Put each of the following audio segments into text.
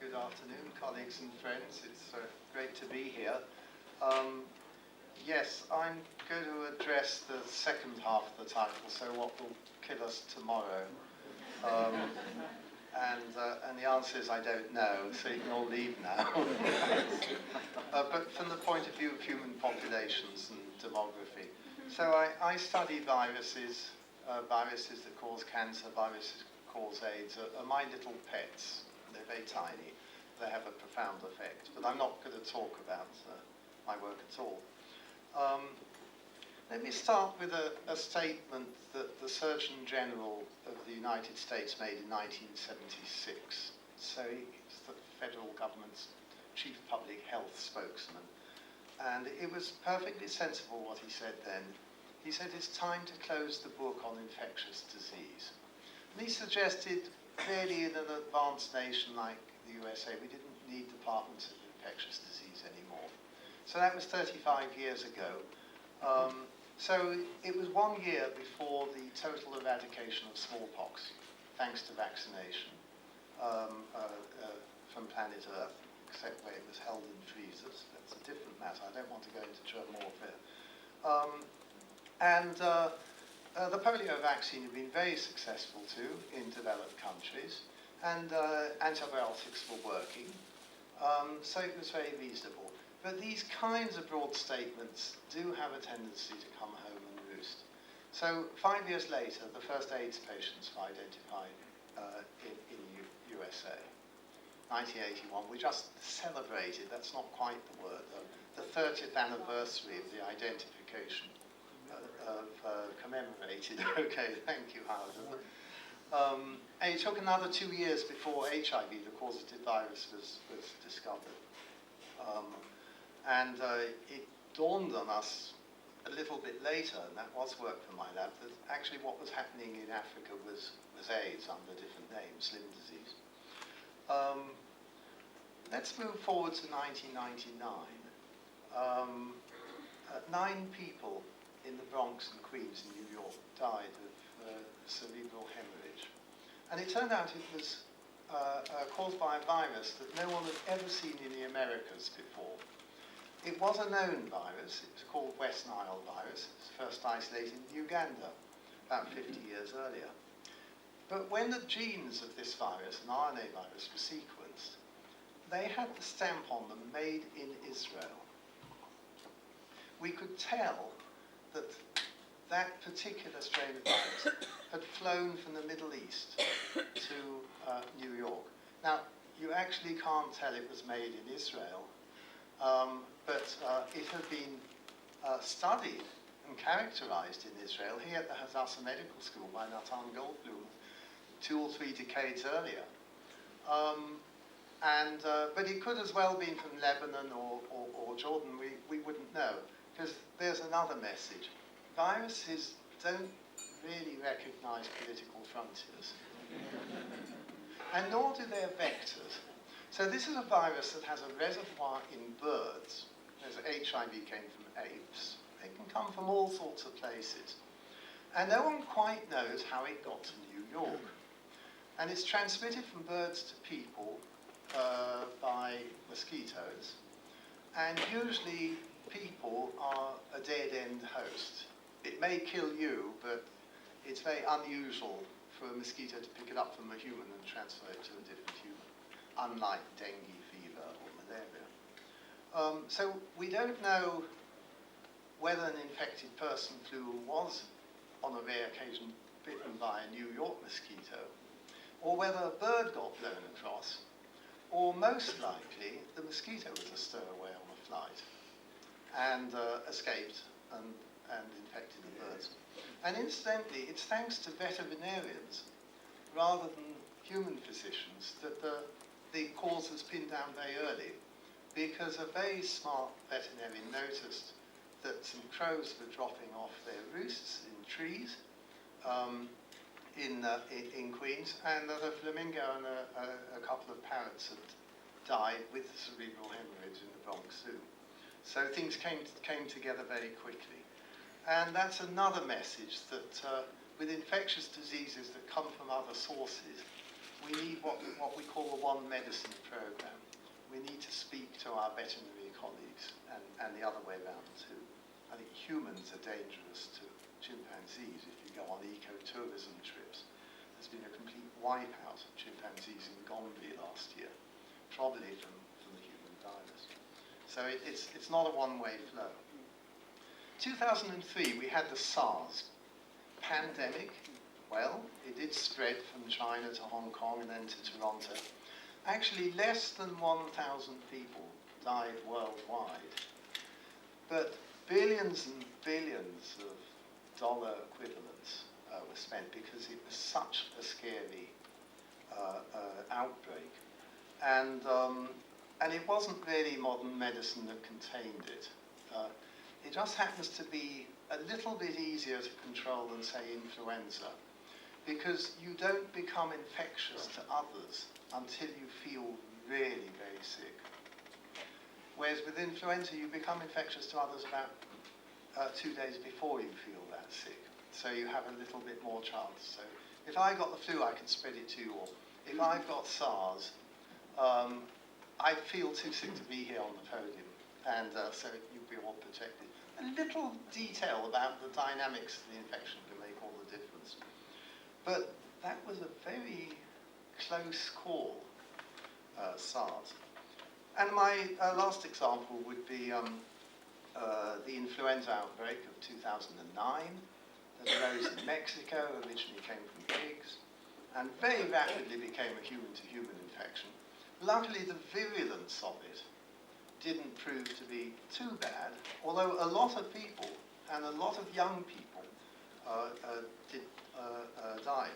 Good afternoon, colleagues and friends. It's great to be here. Yes, I'm going to address the second half of the title, so what will kill us tomorrow. And the answer is I don't know, so you can all leave now. But from the point of view of human populations and demography. So I study viruses, viruses that cause cancer, viruses that cause AIDS, are my little pets. They're very tiny. They have a profound effect. But I'm not going to talk about my work at all. Let me start with a statement that the Surgeon General of the United States made in 1976. So he's the federal government's chief public health spokesman. And it was perfectly sensible what he said then. He said it's time to close the book on infectious disease. And he suggested, clearly in an advanced nation like the USA, we didn't need departments of infectious disease anymore. So that was 35 years ago. So it was 1 year before the total eradication of smallpox, thanks to vaccination from planet Earth, except where it was held in freezers. That's a different matter. I don't want to go into germ warfare. The polio vaccine had been very successful too in developed countries, and antibiotics were working, so it was very reasonable. But these kinds of broad statements do have a tendency to come home and roost. So 5 years later, the first AIDS patients were identified in the USA. 1981, we just celebrated, that's not quite the word, the 30th anniversary of the identification commemorated. Okay, thank you, Howard. And it took another 2 years before HIV, the causative virus, was discovered. It dawned on us a little bit later, and that was work from my lab, that actually what was happening in Africa was AIDS under different names, Lyme disease. Let's move forward to 1999. 9 people in the Bronx and Queens in New York died of cerebral hemorrhage. And it turned out it was caused by a virus that no one had ever seen in the Americas before. It was a known virus. It was called West Nile virus. It was first isolated in Uganda about 50 years earlier. But when the genes of this virus, an RNA virus, were sequenced, they had the stamp on them, made in Israel. We could tell that that particular strain of virus had flown from the Middle East to New York. Now, you actually can't tell it was made in Israel, but it had been studied and characterized in Israel here at the Hadassah Medical School by Natan Goldblum 2 or 3 decades earlier. But it could as well have been from Lebanon or Jordan. We wouldn't know, because there's another message. Viruses don't really recognize political frontiers, and nor do their vectors. So this is a virus that has a reservoir in birds, as HIV came from apes. They can come from all sorts of places. And no one quite knows how it got to New York. And it's transmitted from birds to people by mosquitoes. And usually people are a dead-end host. It may kill you, but it's very unusual for a mosquito to pick it up from a human and transfer it to a different human, unlike dengue fever or malaria. So we don't know whether an infected person flu was, on a rare occasion, bitten by a New York mosquito, or whether a bird got blown across, or most likely the mosquito was a stowaway on a flight and escaped and infected the birds. And incidentally, it's thanks to veterinarians rather than human physicians that the cause was pinned down very early, because a very smart veterinarian noticed that some crows were dropping off their roosts in trees in Queens, and that a flamingo and a couple of parrots had died with cerebral hemorrhage in the Bronx Zoo. So things came together very quickly. And that's another message, that with infectious diseases that come from other sources, we we need what we call the One Medicine program. We need to speak to our veterinary colleagues and the other way around too. I think humans are dangerous to chimpanzees. If you go on ecotourism trips, there's been a complete wipeout of chimpanzees in Gombe last year, probably from the human virus. So it's not a one-way flow. 2003, we had the SARS pandemic. Well, it did spread from China to Hong Kong and then to Toronto. Actually, less than 1,000 people died worldwide. But billions and billions of dollar equivalents were spent because it was such a scary outbreak. And it wasn't really modern medicine that contained it. It just happens to be a little bit easier to control than, say, influenza, because you don't become infectious to others until you feel really very sick. Whereas with influenza, you become infectious to others about 2 days before you feel that sick. So you have a little bit more chance. So if I got the flu, I can spread it to you all. If I've got SARS, I feel too sick to be here on the podium, and so you'd be all protected. A little detail about the dynamics of the infection can make all the difference. But that was a very close call, SARS. And my last example would be the influenza outbreak of 2009 that arose in Mexico, originally came from pigs, and very rapidly became a human-to-human infection. Luckily, the virulence of it didn't prove to be too bad, although a lot of people, and a lot of young people, did die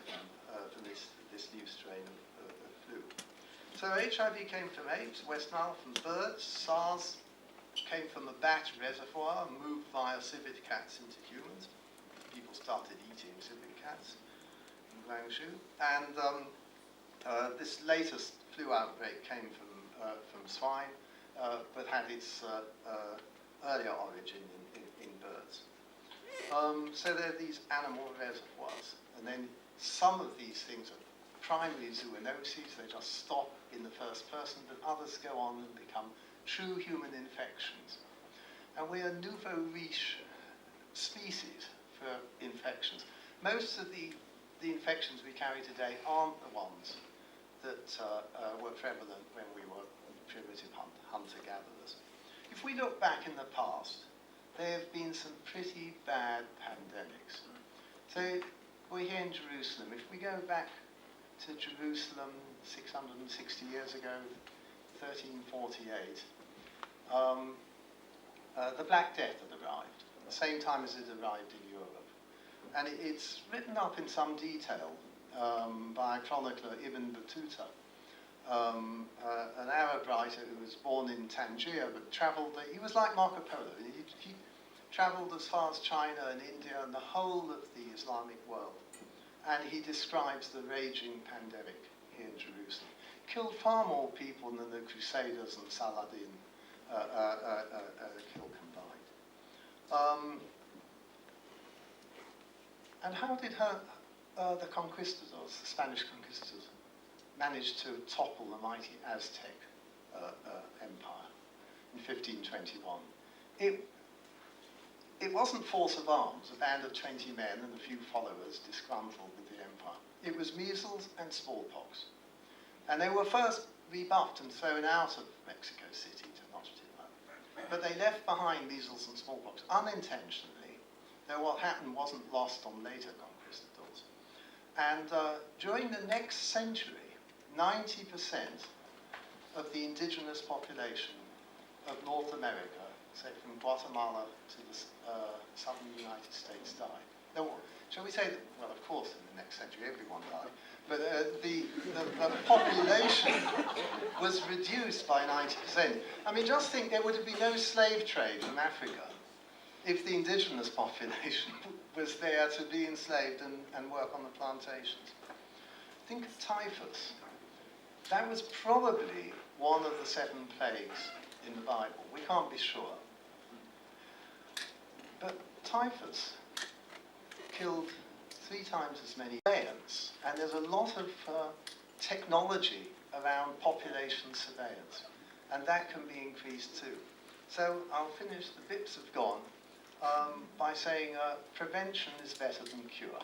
from this new strain of flu. So HIV came from apes, West Nile from birds, SARS came from a bat reservoir, moved via civet cats into humans. People started eating civet cats in Guangzhou. And this latest flu outbreak came from swine, but had its earlier origin in birds. So there are these animal reservoirs, and then some of these things are primary zoonoses, they just stop in the first person, but others go on and become true human infections. And we are nouveau riche species for infections. Most of the infections we carry today aren't the ones that were prevalent when we were primitive hunter-gatherers. If we look back in the past, there have been some pretty bad pandemics. So we're here in Jerusalem. If we go back to Jerusalem 660 years ago, 1348, the Black Death had arrived, at the same time as it arrived in Europe. And it's written up in some detail by a chronicler, Ibn Battuta, an Arab writer who was born in Tangier but travelled, he was like Marco Polo, he travelled as far as China and India and the whole of the Islamic world. And he describes the raging pandemic here in Jerusalem. Killed far more people than the Crusaders and Saladin killed combined. And how did the conquistadors, the Spanish conquistadors, manage to topple the mighty Aztec empire in 1521? It wasn't force of arms, a band of 20 men and a few followers disgruntled with the empire. It was measles and smallpox. And they were first rebuffed and thrown out of Mexico City to Tenochtitlan. But they left behind measles and smallpox unintentionally, though what happened wasn't lost on later conquistadors. And during the next century, 90% of the indigenous population of North America, say from Guatemala to the southern United States, died. Now, shall we say that, well, of course, in the next century everyone died, but the population was reduced by 90%. I mean, just think there would have been no slave trade from Africa if the indigenous population was there to be enslaved and work on the plantations. Think of typhus. That was probably one of the 7 plagues in the Bible. We can't be sure. But typhus killed 3 times as many giants, and there's a lot of technology around population surveillance, and that can be increased too. So I'll finish, the bips have gone, by saying prevention is better than cure.